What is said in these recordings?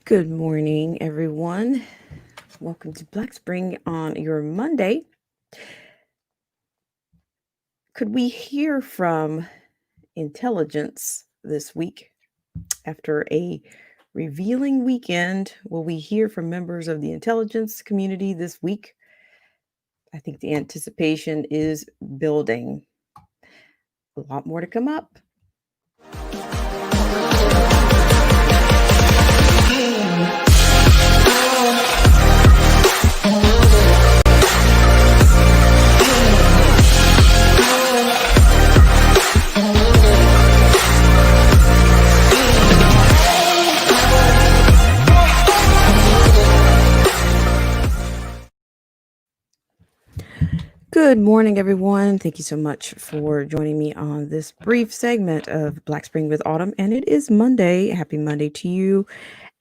Good morning, everyone. Welcome to Black Spring on your Monday. Could we hear from intelligence this week after a revealing weekend? Will we hear from members of the intelligence community this week? I think the anticipation is building. A lot more to come up. Good morning, everyone. Thank you so much for joining me on this brief segment of Black Spring with Autumn. And it is Monday. Happy Monday to you.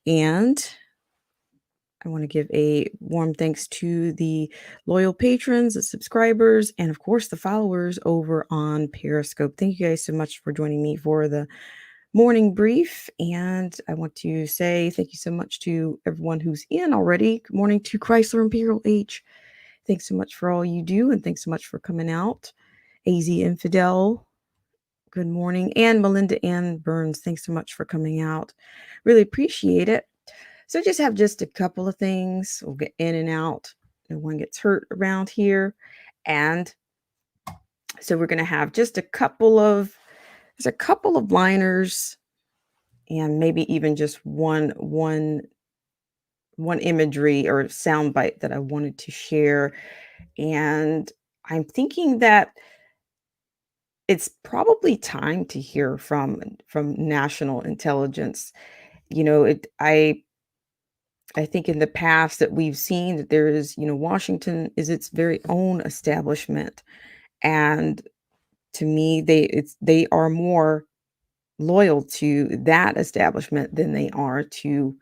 And I want to give a warm thanks to the loyal patrons, the subscribers, and of course the followers over on Periscope. Thank you guys so much for joining me for the morning brief. And I want to say thank you so much to everyone who's in already. Good morning to Chrysler Imperial H. Thanks so much for all you do, and thanks so much for coming out. AZ Infidel, good morning. And Melinda Ann Burns, thanks so much for coming out. Really appreciate it. So just have just a couple of things. We'll get in and out. No one gets hurt around here. And so we're going to have just there's a couple of liners and maybe even just one imagery or soundbite that I wanted to share. And I'm thinking that it's probably time to hear from national intelligence. You know, I think in the past that we've seen that there is, Washington is its very own establishment. And to me, they are more loyal to that establishment than they are to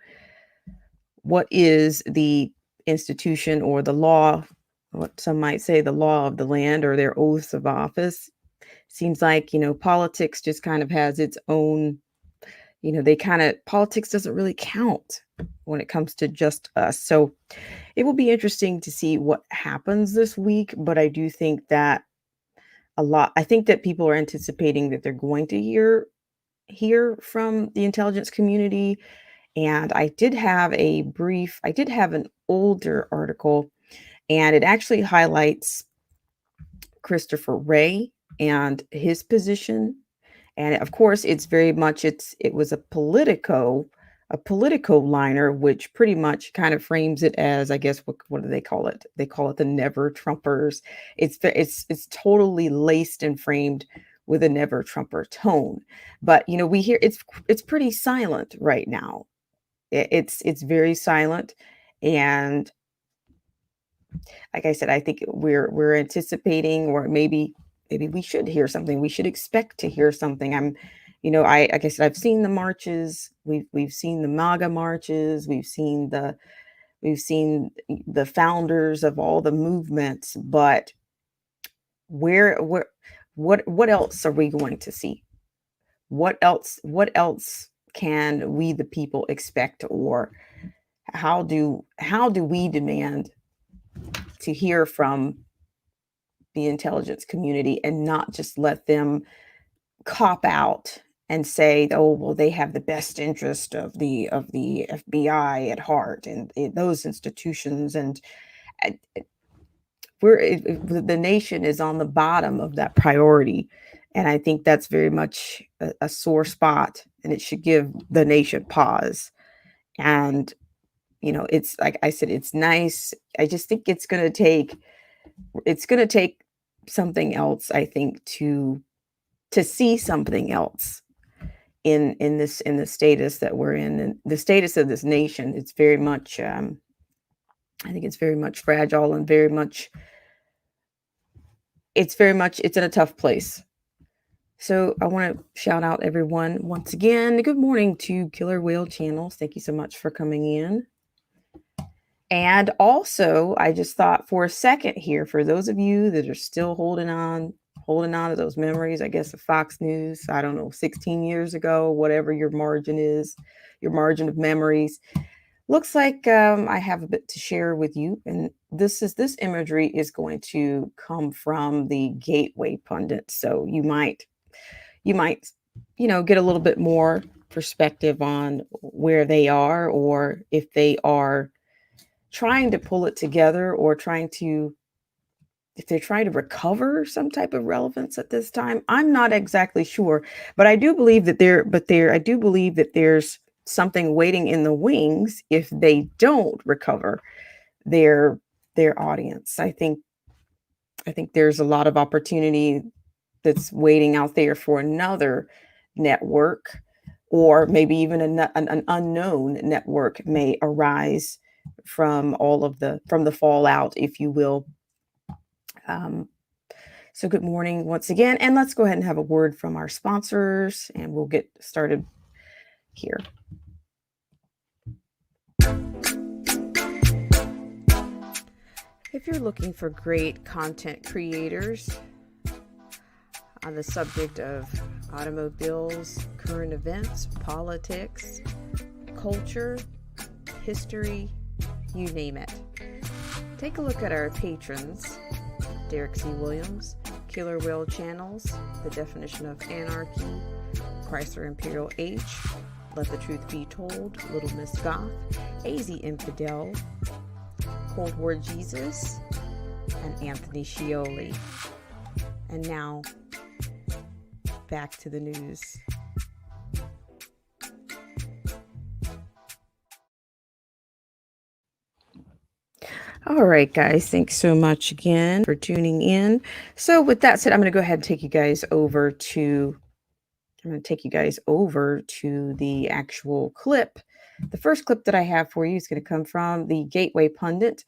what is the institution or the law, what some might say the law of the land or their oaths of office. Seems like, politics just kind of has its own, politics doesn't really count when it comes to just us. So it will be interesting to see what happens this week. But I do think that I think that people are anticipating that they're going to hear from the intelligence community. And I did have an older article, and it actually highlights Christopher Wray and his position. And of course, it was a Politico liner, which pretty much kind of frames it as, I guess, what do they call it? They call it the Never Trumpers. It's totally laced and framed with a Never Trumper tone. But we hear it's pretty silent right now. It's very silent, and like I said, I think we're anticipating, or maybe we should hear something. We should expect to hear something. Like I said, I've seen the marches. We've seen the MAGA marches. We've seen the founders of all the movements. But what else are we going to see? What else can we the people expect, or how do we demand to hear from the intelligence community and not just let them cop out and say, oh, well, they have the best interest of the FBI at heart, and those institutions, and the nation is on the bottom of that priority. And I think that's very much a sore spot, and it should give the nation pause. And it's like I said, it's nice. I just think it's going to take something else, I think, to see something else in the status that we're in, and the status of this nation. It's very much I think it's very much fragile, and it's in a tough place. So I want to shout out everyone once again. Good morning to Killer Whale Channels. Thank you so much for coming in. And also, I just thought for a second here, for those of you that are still holding on to those memories, I guess, of Fox News, I don't know, 16 years ago, whatever your margin is, your margin of memories. looks like I have a bit to share with you, and this imagery is going to come from the Gateway Pundit. So you might get a little bit more perspective on where they are, or if they are trying to pull it together, or if they're trying to recover some type of relevance at this time. I'm not exactly sure, but I do believe that I do believe that there's something waiting in the wings if they don't recover their audience. I think there's a lot of opportunity that's waiting out there for another network, or maybe even an unknown network may arise from the fallout, if you will. So good morning once again, and let's go ahead and have a word from our sponsors, and we'll get started here. If you're looking for great content creators on the subject of automobiles, current events, politics, culture, history, you name it, take a look at our patrons: Derek C. Williams, Killer Whale Channels, The Definition of Anarchy, Chrysler Imperial H, Let the Truth Be Told, Little Miss Goth, AZ Infidel, Cold War Jesus, and Anthony Scioli. And now, back to the news. All right, guys, thanks so much again for tuning in. So with that said, I'm going to go ahead and take you guys over to the actual clip. The first clip that I have for you is going to come from the Gateway Pundit,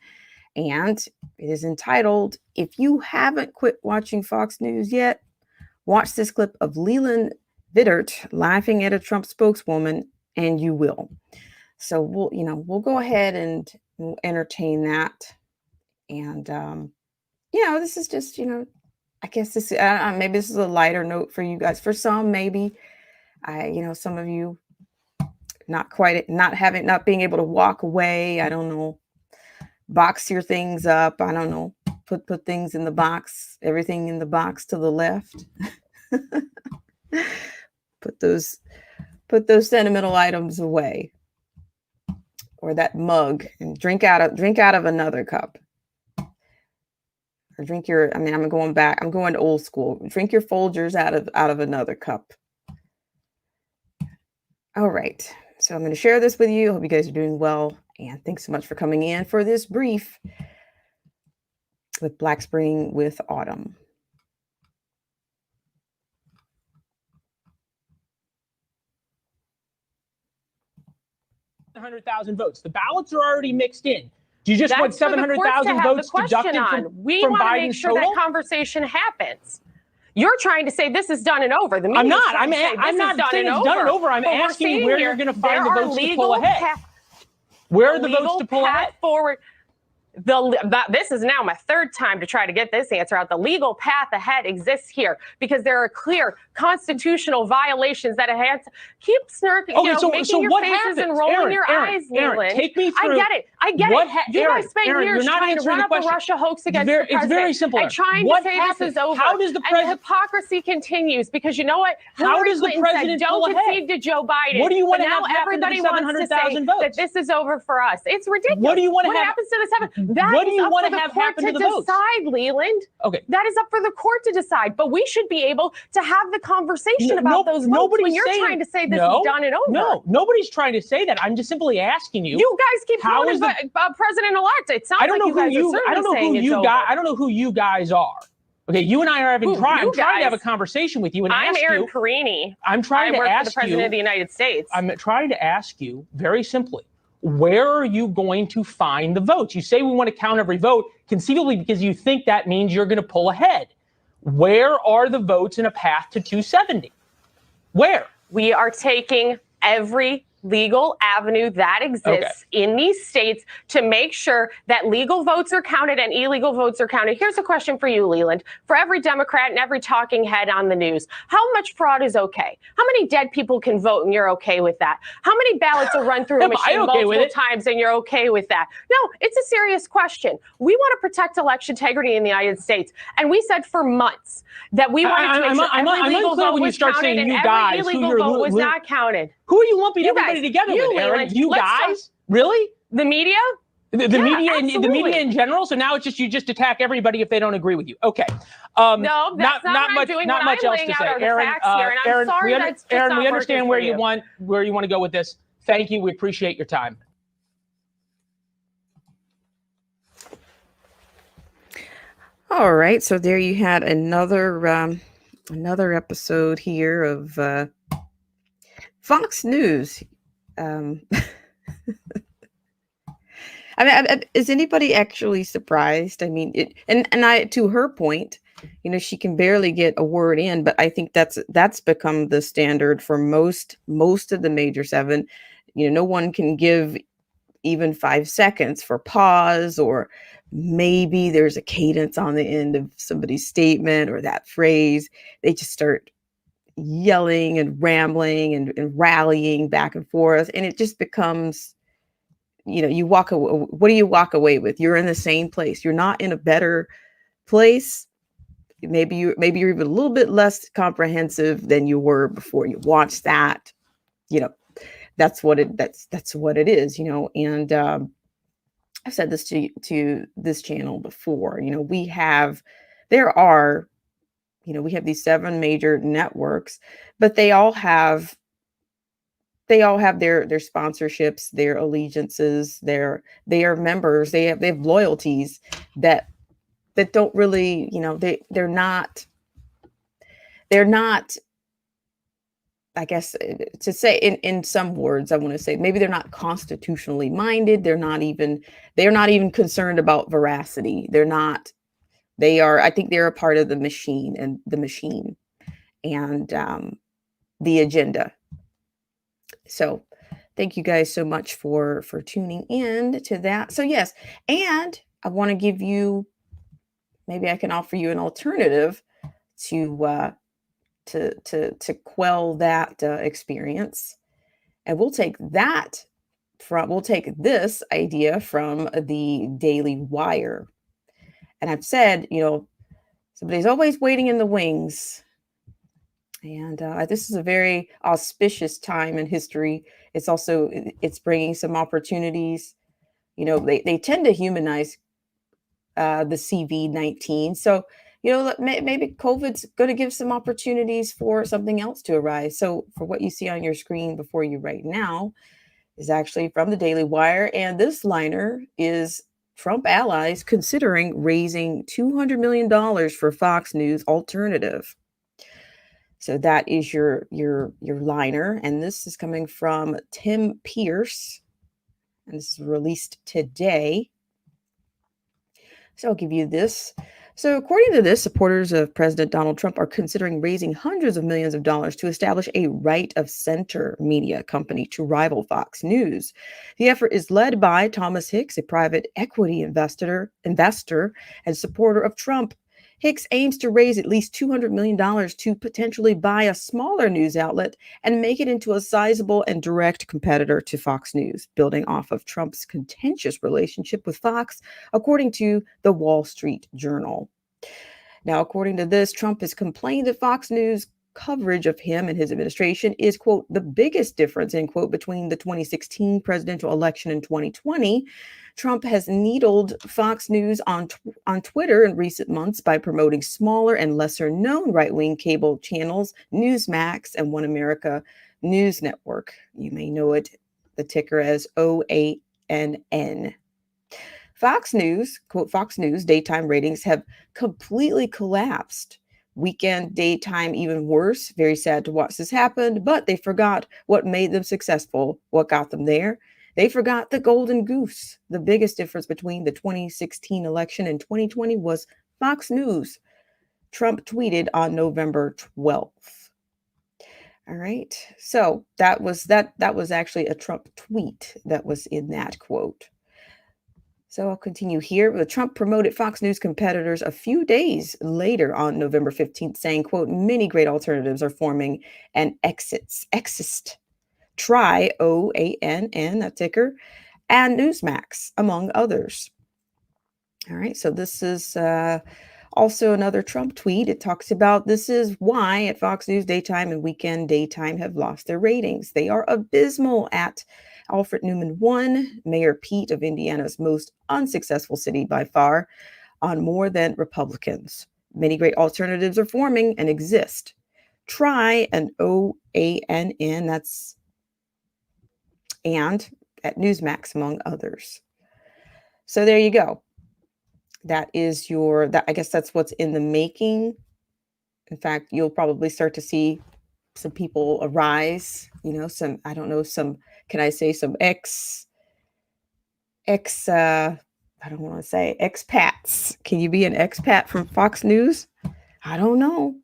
and it is entitled, "If You Haven't Quit Watching Fox News Yet, Watch This Clip of Leland Vittert laughing at a Trump spokeswoman, and you will." So we'll go ahead and we'll entertain that. And this is just, I guess maybe this is a lighter note for you guys. For some, maybe some of you not being able to walk away. I don't know, box your things up. I don't know, put things in the box, everything in the box to the left. Put those sentimental items away, or that mug, and drink out of another cup. Or I'm going old school. Drink your Folgers out of another cup. All right. So I'm going to share this with you. Hope you guys are doing well. And thanks so much for coming in for this brief with Black Spring with Autumn. $700,000 votes. The ballots are already mixed in. Do you just want 700,000 votes deducted from Biden's total? That conversation happens. You're trying to say this is done and over. I'm not. I'm not saying it's done and over. I'm asking you where you're going to find the votes to pull ahead. Where are the votes to pull ahead? Forward. This is now my third time to try to get this answer out. The legal path ahead exists here because there are clear constitutional violations that have to keep snarking, making your faces and rolling your eyes, Leland. Take me through. I get it. You guys spent years trying to run up a Russia hoax against the president. It's very simple. And trying to say this is over. How does the president? And the hypocrisy continues because you know what? How does the president pull ahead? Don't concede to Joe Biden. What do you want to have happen to the 700,000 votes? That this is over for us. It's ridiculous. What do you want to have? What happens to the 7? What do you want to have happen to the votes? Decide, Leland. Okay. That is up for the court to decide. But we should be able to have the conversation about those votes when you're trying to say this is done and over. No, nobody's trying to say that. I'm just simply asking you. You guys keep calling him president-elect. It sounds like you guys are certainly saying it's over. I don't know who you guys are. Okay, you and I are having I'm trying to have a conversation with you and I'm ask Aaron you. Carini. I'm trying to ask you. I work for the President of the United States. I'm trying to ask you very simply. Where are you going to find the votes? You say we want to count every vote, conceivably because you think that means you're going to pull ahead. Where are the votes in a path to 270? Where? We are taking every legal avenue that exists in these states to make sure that legal votes are counted and illegal votes are counted. Here's a question for you, Leland. For every Democrat and every talking head on the news, how much fraud is okay? How many dead people can vote and you're okay with that? How many ballots are run through a machine multiple times and you're okay with that? No, it's a serious question. We want to protect election integrity in the United States. And we said for months that we wanted to make sure every legal vote was counted and every illegal vote was not counted. Who are you lumping everybody together with, Aaron? You guys? Really? The media? The media in general. So now it's just you just attack everybody if they don't agree with you. Okay. No, that's not much else to say. Aaron, Aaron, we understand where you want to go with this. Thank you. We appreciate your time. All right. So there you had another episode here of Fox News. I mean, is anybody actually surprised? I mean, to her point, she can barely get a word in, but I think that's become the standard for most of the major seven. No one can give even 5 seconds for pause, or maybe there's a cadence on the end of somebody's statement or that phrase. They just start yelling and rambling and rallying back and forth, and it just becomes, you walk away. What do you walk away with? You're in the same place. You're not in a better place. Maybe you're even a little bit less comprehensive than you were before you watched that. That's what it is. And I've said this to this channel before. We have these 7 major networks, but they all have their sponsorships, their allegiances, they are members, they have loyalties that don't really, they're not, I guess, to say in some words, I want to say maybe they're not constitutionally minded. They're not even concerned about veracity. I think they're a part of the machine and the agenda. So thank you guys so much for tuning in to that. So yes, and I want to give you, maybe I can offer you an alternative to quell that experience. And we'll take this idea from the Daily Wire. And I've said, somebody's always waiting in the wings. And this is a very auspicious time in history. It's bringing some opportunities. They tend to humanize the CV-19. So, maybe COVID's going to give some opportunities for something else to arise. So for what you see on your screen before you right now is actually from the Daily Wire. And this liner is Trump allies considering raising $200 million for Fox News alternative. So that is your liner. And this is coming from Tim Pierce. And this is released today. So I'll give you this. So according to this, supporters of President Donald Trump are considering raising hundreds of millions of dollars to establish a right-of-center media company to rival Fox News. The effort is led by Thomas Hicks, a private equity investor and supporter of Trump. Hicks aims to raise at least $200 million to potentially buy a smaller news outlet and make it into a sizable and direct competitor to Fox News, building off of Trump's contentious relationship with Fox, according to the Wall Street Journal. Now, according to this, Trump has complained that Fox News coverage of him and his administration is, quote, the biggest difference, end quote, between the 2016 presidential election and 2020. Trump has needled Fox News on Twitter in recent months by promoting smaller and lesser known right-wing cable channels, Newsmax and One America News Network. You may know it, the ticker as OANN. Fox News, quote, Fox News daytime ratings have completely collapsed. Weekend, daytime, even worse. Very sad to watch this happen, but they forgot what made them successful, what got them there. They forgot the golden goose. The biggest difference between the 2016 election and 2020 was Fox News, Trump tweeted on November 12th. All right. So that was actually a Trump tweet that was in that quote. So I'll continue here. The Trump promoted Fox News competitors a few days later on November 15th, saying, quote, many great alternatives are forming and exist. Try OANN, a ticker, and Newsmax, among others. All right. So this is also another Trump tweet. It talks about this is why at Fox News daytime and weekend daytime have lost their ratings. They are abysmal at Alfred Newman 1, Mayor Pete of Indiana's most unsuccessful city by far, on more than Republicans. Many great alternatives are forming and exist. Try an OANN, that's and at Newsmax, among others. So there you go. That is I guess that's what's in the making. In fact, you'll probably start to see some people arise, some, I don't know, can I say some I don't want to say expats. Can you be an expat from Fox News? I don't know.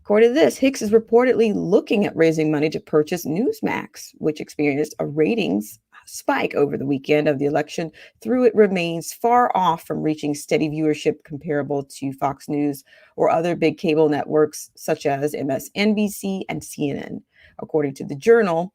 According to this, Hicks is reportedly looking at raising money to purchase Newsmax, which experienced a ratings spike over the weekend of the election, though it remains far off from reaching steady viewership comparable to Fox News or other big cable networks such as MSNBC and CNN. According to the Journal,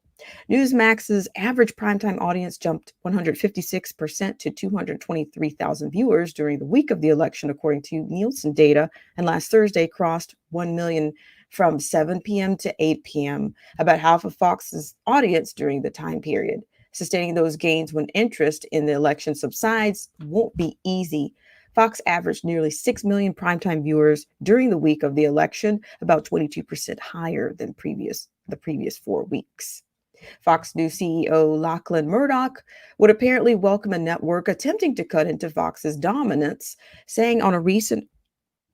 Newsmax's average primetime audience jumped 156% to 223,000 viewers during the week of the election, according to Nielsen data, and last Thursday crossed 1 million from 7 p.m. to 8 p.m., about half of Fox's audience during the time period. Sustaining those gains when interest in the election subsides won't be easy. Fox averaged nearly 6 million primetime viewers during the week of the election, about 22% higher than the previous 4 weeks. Fox News CEO Lachlan Murdoch would apparently welcome a network attempting to cut into Fox's dominance, saying on a recent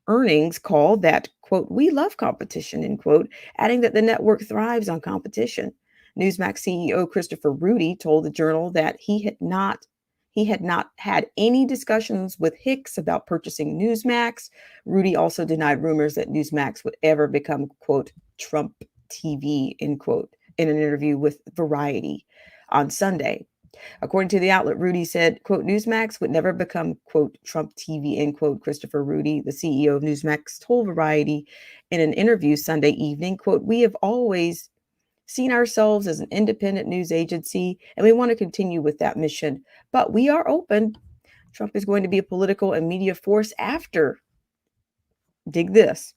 earnings call that, quote, we love competition, end quote, adding that the network thrives on competition. Newsmax CEO Christopher Rudy told the Journal that he had not had any discussions with Hicks about purchasing Newsmax. Rudy also denied rumors that Newsmax would ever become, quote, Trump TV, end quote, in an interview with Variety on Sunday. According to the outlet, Rudy said, quote, Newsmax would never become, quote, Trump TV, end quote. Christopher Rudy, the CEO of Newsmax, told Variety in an interview Sunday evening, quote, we have always seen ourselves as an independent news agency, and we want to continue with that mission. But we are open. Trump is going to be a political and media force after, dig this,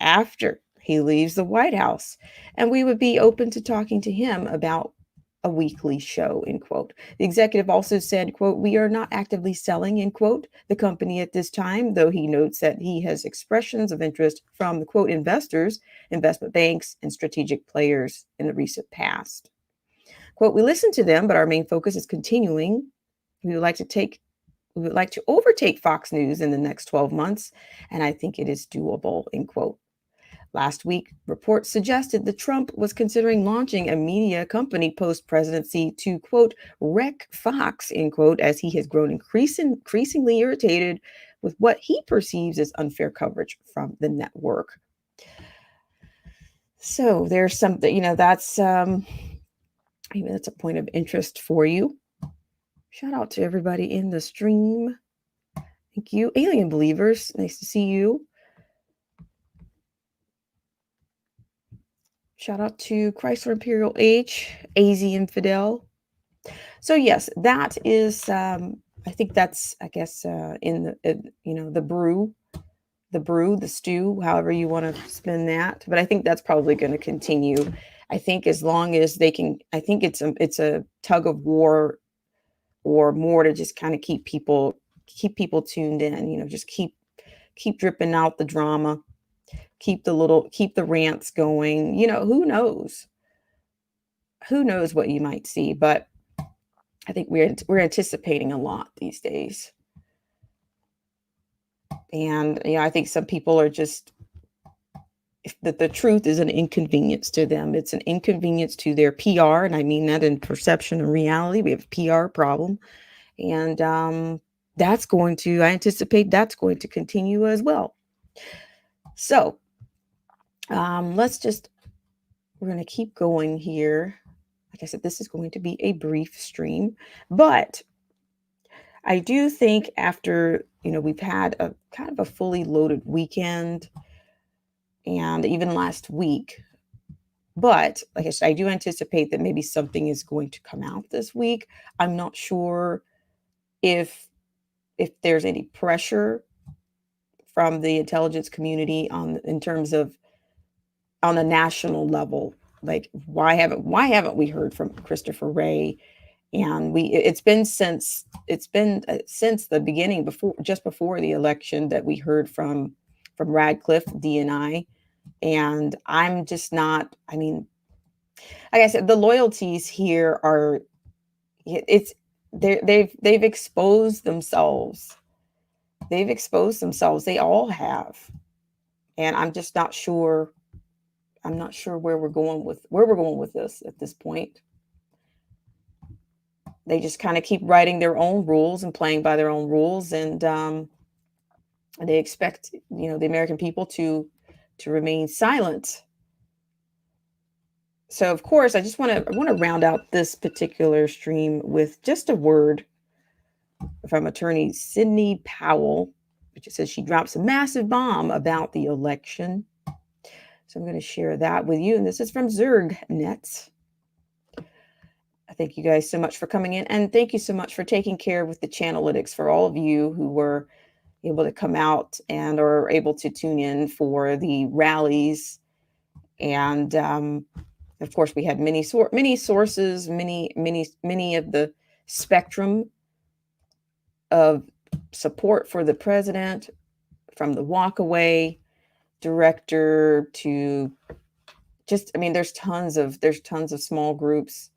after he leaves the White House. And we would be open to talking to him about a weekly show, end quote. The executive also said, quote, we are not actively selling, end quote, the company at this time, though he notes that he has expressions of interest from the, quote, investors, investment banks, and strategic players in the recent past. Quote, we listen to them, but our main focus is continuing. We would like to overtake Fox News in the next 12 months, and I think it is doable, end quote. Last week, reports suggested that Trump was considering launching a media company post-presidency to, quote, wreck Fox, end quote, as he has grown increasingly irritated with what he perceives as unfair coverage from the network. So there's something, that's maybe that's a point of interest for you. Shout out to everybody in the stream. Thank you. Alien Believers, nice to see you. Shout out to Chrysler Imperial H, AZ Infidel. So yes, that is, I think that's, I guess, in the the stew, however you want to spin that. But I think that's probably going to continue. I think as long as they can, I think it's a tug of war or more to just kind of keep people tuned in, just keep dripping out the drama. Keep the rants going. Who knows what you might see, but I think we're anticipating a lot these days. And, I think some people are just, that the truth is an inconvenience to them. It's an inconvenience to their PR. And I mean that in perception and reality. We have a PR problem. And I anticipate that's going to continue as well. So let's just we're going to keep going here. Like I said, this is going to be a brief stream, but I do think after, we've had a kind of a fully loaded weekend and even last week, but like I said, I do anticipate that maybe something is going to come out this week. I'm not sure if there's any pressure from the intelligence community in terms of on a national level. Like why haven't we heard from Christopher Wray? And it's been since the beginning, before the election, that we heard from Radcliffe DNI. And I'm just not, I mean, like I said, the loyalties here are, they've exposed themselves. They've exposed themselves. They all have. And I'm just not sure. I'm not sure where we're going with this at this point. They just kind of keep writing their own rules and playing by their own rules, and they expect the American people to remain silent. So of course, I want to round out this particular stream with just a word from Attorney Sidney Powell, which says she drops a massive bomb about the election. So I'm going to share that with you, and this is from ZergNet. I thank you guys so much for coming in, and thank you so much for taking care with the Channelytics for all of you who were able to come out and are able to tune in for the rallies. And of course, we had many sources, many of the spectrum of support for the president, from the walkaway director to just, I mean, there's tons of small groups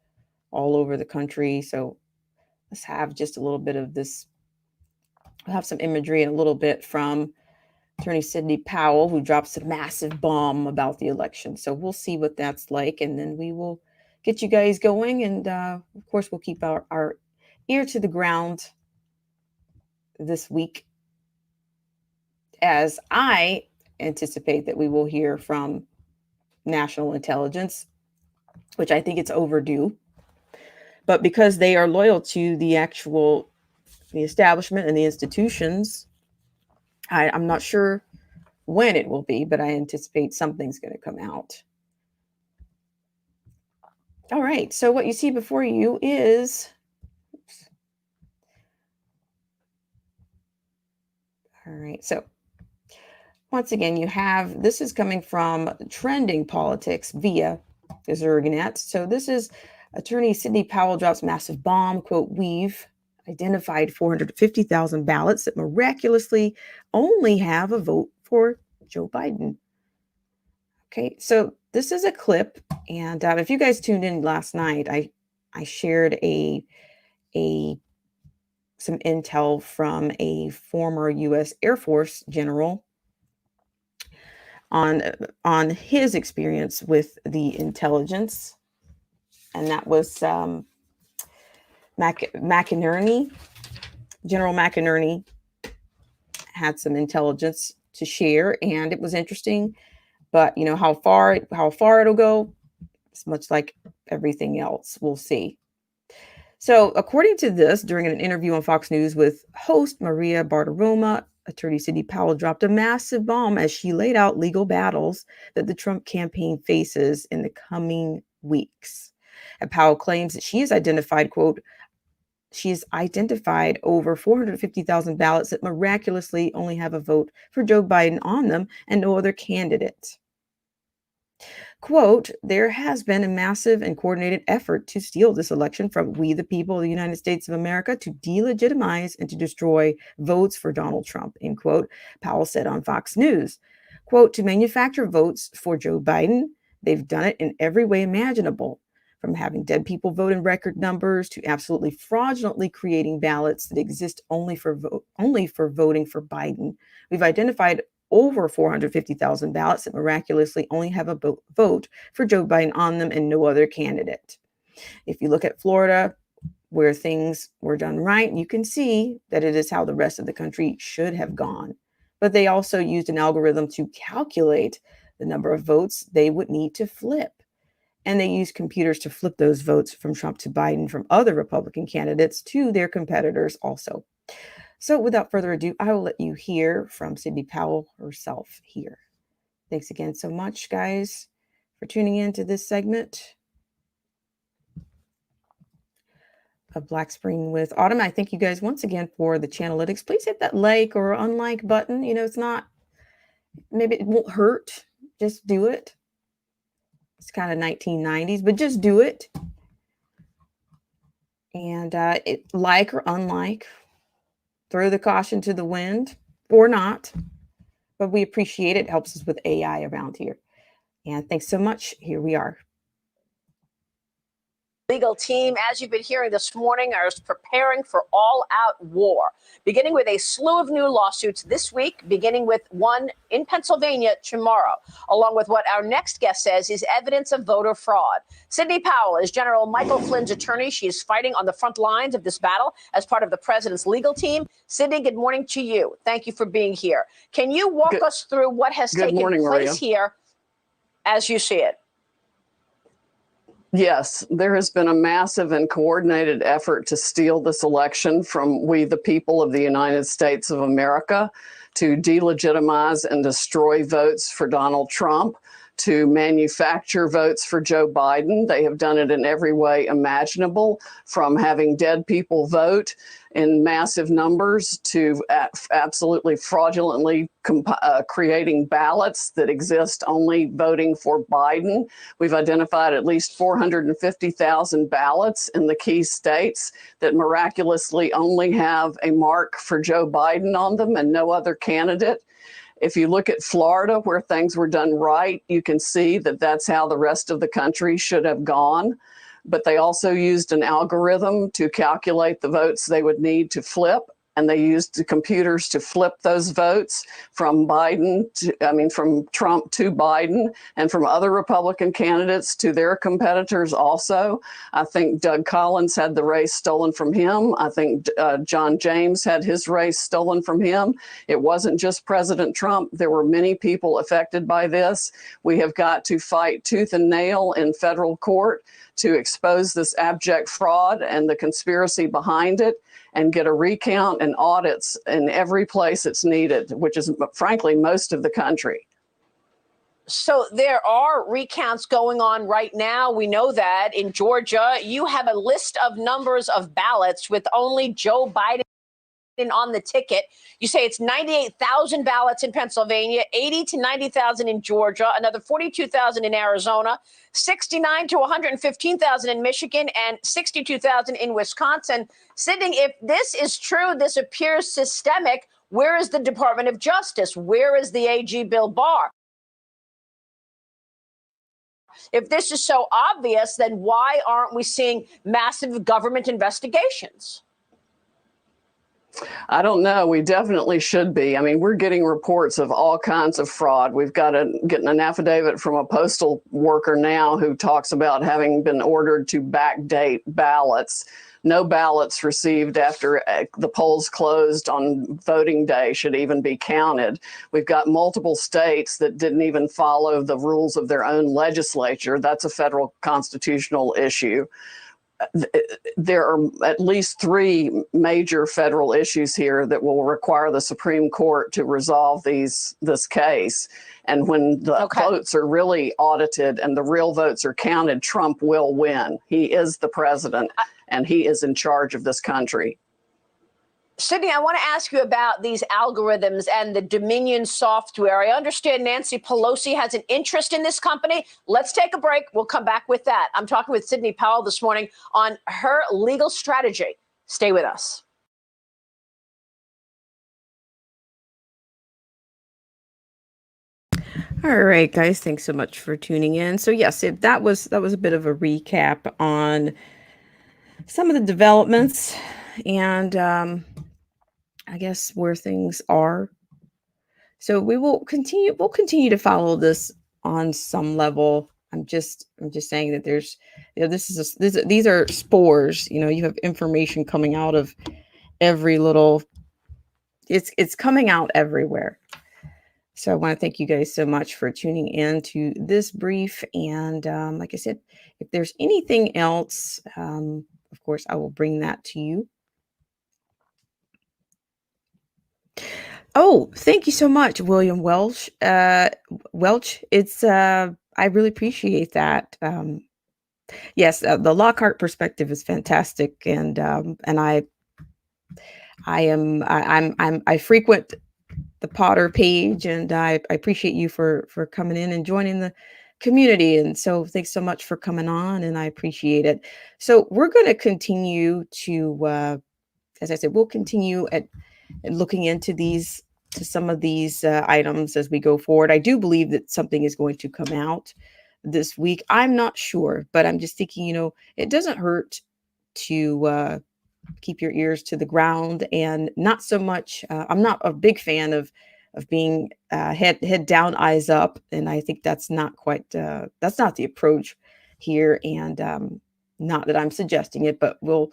all over the country. So let's have just a little bit of this. We'll have some imagery and a little bit from Attorney Sidney Powell, who drops a massive bomb about the election. So we'll see what that's like, and then we will get you guys going. And of course, we'll keep our ear to the ground this week, as I anticipate that we will hear from national intelligence, which I think it's overdue. But because they are loyal to the establishment and the institutions, I'm not sure when it will be, but I anticipate something's going to come out. All right. So what you see before you is, all right. So once again, this is coming from Trending Politics via ZergNet. So this is Attorney Sidney Powell drops massive bomb, quote, "We've identified 450,000 ballots that miraculously only have a vote for Joe Biden." Okay, so this is a clip, and if you guys tuned in last night, I shared some intel from a former U.S. Air Force general on his experience with the intelligence, and that was McInerney. General McInerney had some intelligence to share, and it was interesting. But how far it'll go, it's much like everything else. We'll see. So, according to this, during an interview on Fox News with host Maria Bartiromo, Attorney Sidney Powell dropped a massive bomb as she laid out legal battles that the Trump campaign faces in the coming weeks. And Powell claims that she has identified, quote, over 450,000 ballots that miraculously only have a vote for Joe Biden on them and no other candidate. Quote, "There has been a massive and coordinated effort to steal this election from we the people of the United States of America to delegitimize and to destroy votes for Donald Trump," end quote, Powell said on Fox News. Quote, "To manufacture votes for Joe Biden, they've done it in every way imaginable, from having dead people vote in record numbers to absolutely fraudulently creating ballots that exist only for voting for Biden. We've identified over 450,000 ballots that miraculously only have a vote for Joe Biden on them and no other candidate. If you look at Florida, where things were done right, you can see that it is how the rest of the country should have gone. But they also used an algorithm to calculate the number of votes they would need to flip. And they use computers to flip those votes from Trump to Biden from other Republican candidates to their competitors also. So without further ado, I will let you hear from Sidney Powell herself here. Thanks again so much, guys, for tuning in to this segment of Black Spring with Autumn. I thank you guys once again for the Channelytics. Please hit that like or unlike button. You know, it's not, maybe it won't hurt. Just do it. It's kind of 1990s, but just do it. And like or unlike, throw the caution to the wind or not. But we appreciate it. It helps us with AI around here. And thanks so much. Here we are. Legal team, as you've been hearing this morning, are preparing for all-out war, beginning with a slew of new lawsuits this week, beginning with one in Pennsylvania tomorrow, along with what our next guest says is evidence of voter fraud. Sidney Powell is General Michael Flynn's attorney. She is fighting on the front lines of this battle as part of the president's legal team. Sidney, good morning to you. Thank you for being here. Can you walk us through what has taken place here as you see it? Yes, there has been a massive and coordinated effort to steal this election from we, the people of the United States of America, to delegitimize and destroy votes for Donald Trump, to manufacture votes for Joe Biden. They have done it in every way imaginable, from having dead people vote in massive numbers to absolutely fraudulently creating ballots that exist only voting for Biden. We've identified at least 450,000 ballots in the key states that miraculously only have a mark for Joe Biden on them and no other candidate. If you look at Florida, where things were done right, you can see that that's how the rest of the country should have gone. But they also used an algorithm to calculate the votes they would need to flip. And they used the computers to flip those votes from Trump to Biden, and from other Republican candidates to their competitors also. I think Doug Collins had the race stolen from him. I think John James had his race stolen from him. It wasn't just President Trump. There were many people affected by this. We have got to fight tooth and nail in federal court to expose this abject fraud and the conspiracy behind it, and get a recount and audits in every place it's needed, which is, frankly, most of the country. So there are recounts going on right now. We know that in Georgia, you have a list of numbers of ballots with only Joe Biden on the ticket. You say it's 98,000 ballots in Pennsylvania, 80 to 90,000 in Georgia, another 42,000 in Arizona, 69 to 115,000 in Michigan, and 62,000 in Wisconsin. Sidney, if this is true, this appears systemic. Where is the Department of Justice? Where is the AG Bill Barr? If this is so obvious, then why aren't we seeing massive government investigations? I don't know. We definitely should be. I mean, we're getting reports of all kinds of fraud. We've got getting an affidavit from a postal worker now who talks about having been ordered to backdate ballots. No ballots received after the polls closed on voting day should even be counted. We've got multiple states that didn't even follow the rules of their own legislature. That's a federal constitutional issue. There are at least three major federal issues here that will require the Supreme Court to resolve this case. And when the votes are really audited and the real votes are counted, Trump will win. He is the president and he is in charge of this country. Sidney, I want to ask you about these algorithms and the Dominion software. I understand Nancy Pelosi has an interest in this company. Let's take a break. We'll come back with that. I'm talking with Sidney Powell this morning on her legal strategy. Stay with us. All right, guys, thanks so much for tuning in. So yes, that was a bit of a recap on some of the developments and I guess where things are. So we'll continue to follow this on some level. I'm just saying that there's, these are spores. You have information coming out of every little. It's coming out everywhere. So I want to thank you guys so much for tuning in to this brief. And like I said, if there's anything else, of course, I will bring that to you. Oh, thank you so much, William Welch. Welch, it's I really appreciate that. Yes, the Lockhart perspective is fantastic, and I frequent the Potter page, and I appreciate you for coming in and joining the community. And so, thanks so much for coming on, and I appreciate it. So, we're going to continue to, as I said, we'll continue at looking into some of these items as we go forward. I do believe that something is going to come out this week. I'm not sure, but I'm just thinking, it doesn't hurt to keep your ears to the ground, and not so much. I'm not a big fan of being head down, eyes up, and I think that's not quite that's not the approach here. And not that I'm suggesting it, but we'll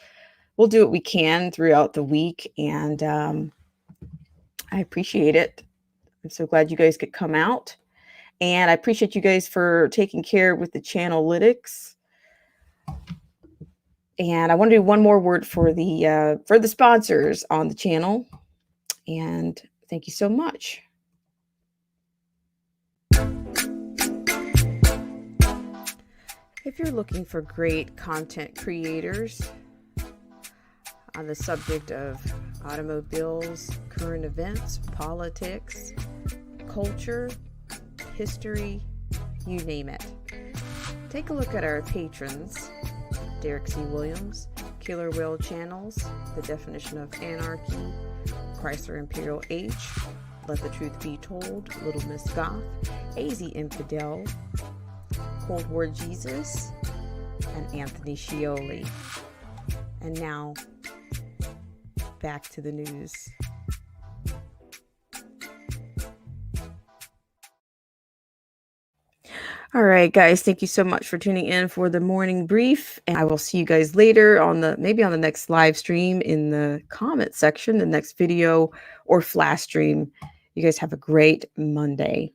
do what we can throughout the week, and I appreciate it. I'm so glad you guys could come out, and I appreciate you guys for taking care with the channelytics. And I want to do one more word for the sponsors on the channel. And thank you so much. If you're looking for great content creators on the subject of automobiles, current events, politics, culture, history, you name it, take a look at our patrons. Derek C. Williams, Killer Whale Channels, The Definition of Anarchy, Chrysler Imperial H, Let the Truth Be Told, Little Miss Goth, AZ Infidel, Cold War Jesus, and Anthony Scioli. And now, back to the news. All right, guys, thank you so much for tuning in for the morning brief. And I will see you guys later on maybe on the next live stream, in the comment section, the next video or flash stream. You guys have a great Monday.